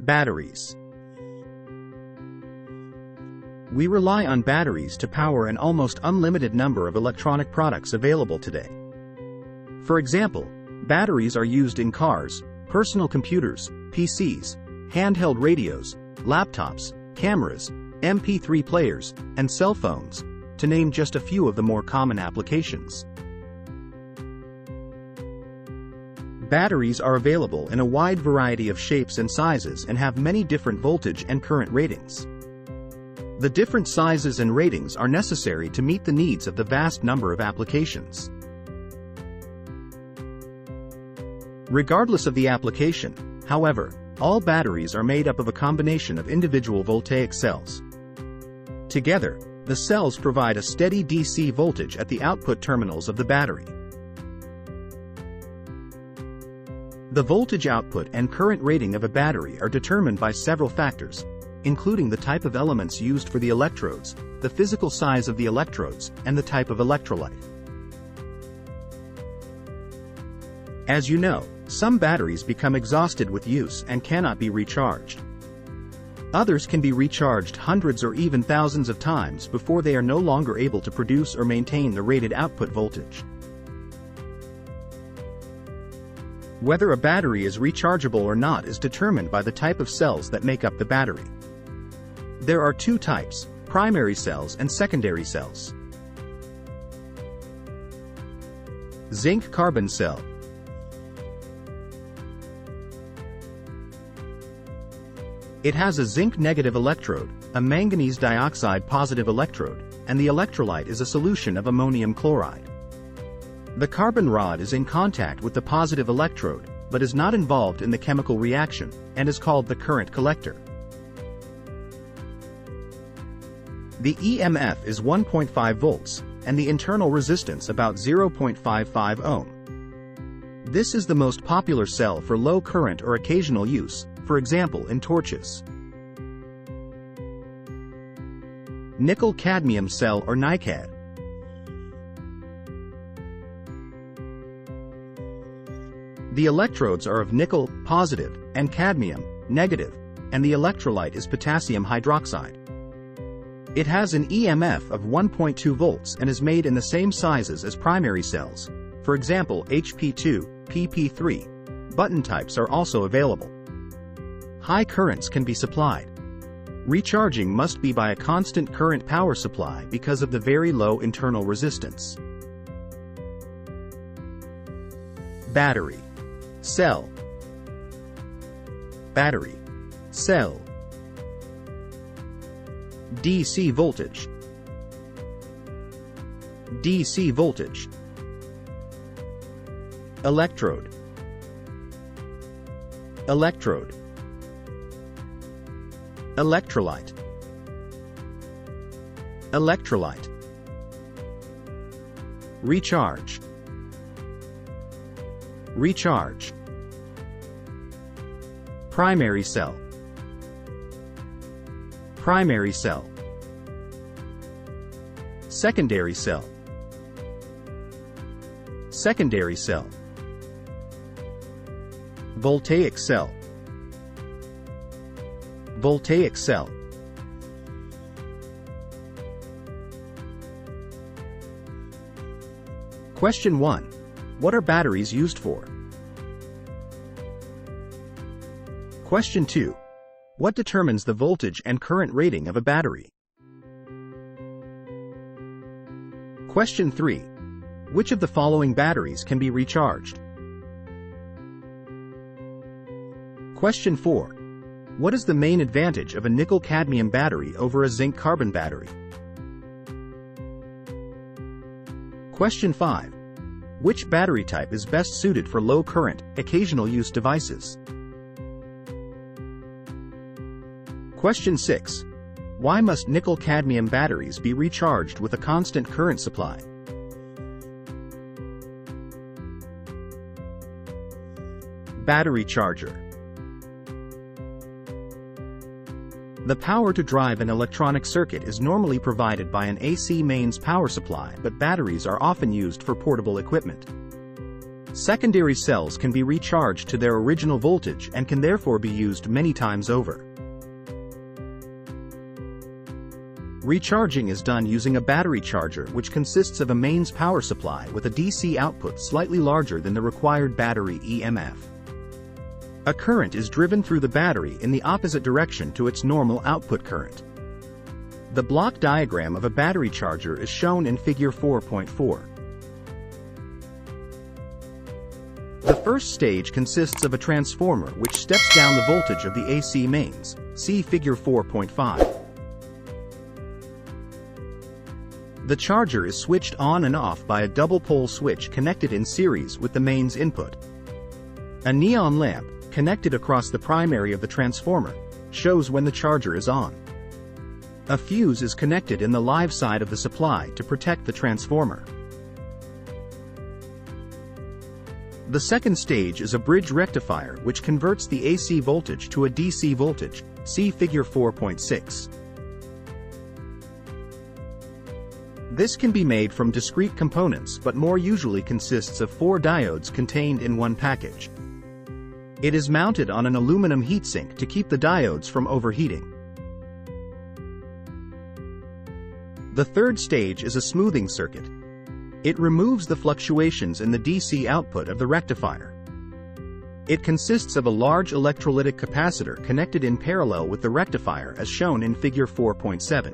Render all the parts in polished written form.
Batteries. We rely on batteries to power an almost unlimited number of electronic products available today. For example, batteries are used in cars, personal computers, PCs, handheld radios, laptops, cameras, MP3 players, and cell phones, to name just a few of the more common applications. Batteries are available in a wide variety of shapes and sizes and have many different voltage and current ratings. The different sizes and ratings are necessary to meet the needs of the vast number of applications. Regardless of the application, however, all batteries are made up of a combination of individual voltaic cells. Together, the cells provide a steady DC voltage at the output terminals of the battery. The voltage output and current rating of a battery are determined by several factors, including the type of elements used for the electrodes, the physical size of the electrodes, and the type of electrolyte. As you know, some batteries become exhausted with use and cannot be recharged. Others can be recharged hundreds or even thousands of times before they are no longer able to produce or maintain the rated output voltage. Whether a battery is rechargeable or not is determined by the type of cells that make up the battery. There are two types: primary cells and secondary cells. Zinc carbon cell. It has a zinc negative electrode, a manganese dioxide positive electrode, and the electrolyte is a solution of ammonium chloride. The carbon rod is in contact with the positive electrode, but is not involved in the chemical reaction, and is called the current collector. The EMF is 1.5 volts, and the internal resistance about 0.55 ohm. This is the most popular cell for low current or occasional use, for example in torches. Nickel-cadmium cell or NiCad. The electrodes are of nickel, positive, and cadmium, negative, and the electrolyte is potassium hydroxide. It has an EMF of 1.2 volts and is made in the same sizes as primary cells, for example HP2, PP3. Button types are also available. High currents can be supplied. Recharging must be by a constant current power supply because of the very low internal resistance. Battery. Cell. Battery. Cell. DC voltage. DC voltage. Electrode. Electrode. Electrolyte. Electrolyte. Recharge. Recharge. Primary cell. Primary cell. Secondary cell. Secondary cell. Voltaic cell. Voltaic cell. Question 1. What are batteries used for? Question 2. What determines the voltage and current rating of a battery? Question 3. Which of the following batteries can be recharged? Question 4. What is the main advantage of a nickel-cadmium battery over a zinc-carbon battery? Question 5. Which battery type is best suited for low-current, occasional use devices? Question 6. Why must nickel-cadmium batteries be recharged with a constant current supply? Battery charger. The power to drive an electronic circuit is normally provided by an AC mains power supply, but batteries are often used for portable equipment. Secondary cells can be recharged to their original voltage and can therefore be used many times over. Recharging is done using a battery charger, which consists of a mains power supply with a DC output slightly larger than the required battery EMF. A current is driven through the battery in the opposite direction to its normal output current. The block diagram of a battery charger is shown in Figure 4.4. The first stage consists of a transformer which steps down the voltage of the AC mains, see Figure 4.5. The charger is switched on and off by a double-pole switch connected in series with the mains input. A neon lamp, connected across the primary of the transformer, shows when the charger is on. A fuse is connected in the live side of the supply to protect the transformer. The second stage is a bridge rectifier which converts the AC voltage to a DC voltage, see Figure 4.6. This can be made from discrete components but more usually consists of 4 diodes contained in one package. It is mounted on an aluminum heatsink to keep the diodes from overheating. The third stage is a smoothing circuit. It removes the fluctuations in the DC output of the rectifier. It consists of a large electrolytic capacitor connected in parallel with the rectifier as shown in Figure 4.7.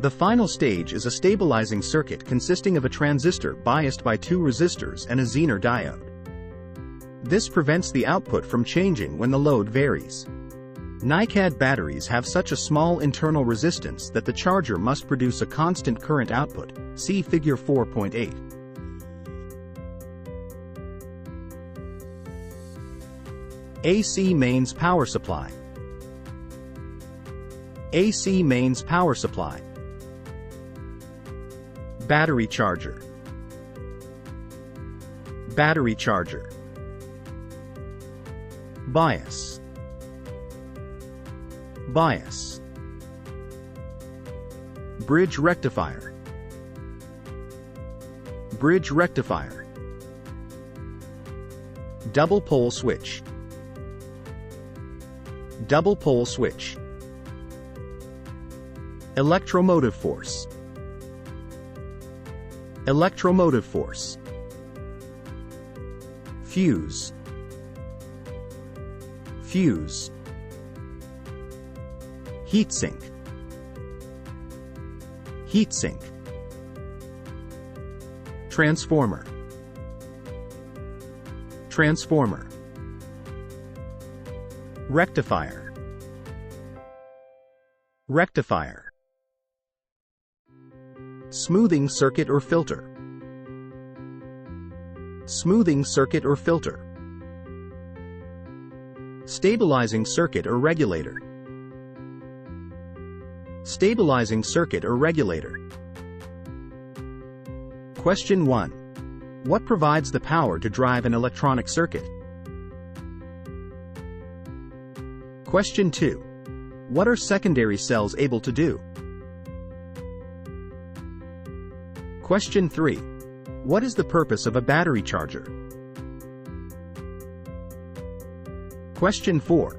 The final stage is a stabilizing circuit consisting of a transistor biased by 2 resistors and a Zener diode. This prevents the output from changing when the load varies. NiCad batteries have such a small internal resistance that the charger must produce a constant current output, see Figure 4.8. AC mains power supply. AC mains power supply. Battery charger. Battery charger. Bias. Bias. Bridge rectifier. Bridge rectifier. Double pole switch. Double pole switch. Electromotive force. Electromotive force. Fuse. Fuse. Heatsink. Heatsink. Transformer. Transformer. Rectifier. Rectifier. Smoothing circuit or filter. Smoothing circuit or filter. Stabilizing circuit or regulator. Stabilizing circuit or regulator. Question 1. What provides the power to drive an electronic circuit? Question 2. What are secondary cells able to do? Question 3. What is the purpose of a battery charger? Question 4.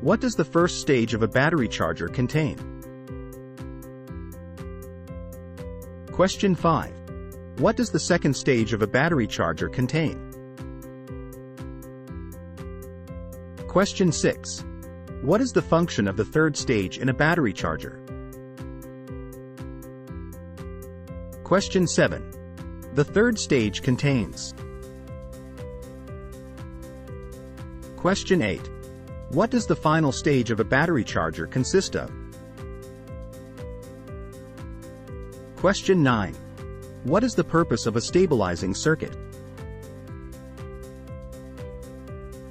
What does the first stage of a battery charger contain? Question 5. What does the second stage of a battery charger contain? Question 6. What is the function of the third stage in a battery charger? Question 7. The third stage contains. Question 8. What does the final stage of a battery charger consist of? Question 9. What is the purpose of a stabilizing circuit?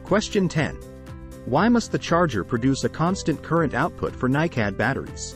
Question 10. Why must the charger produce a constant current output for NiCad batteries?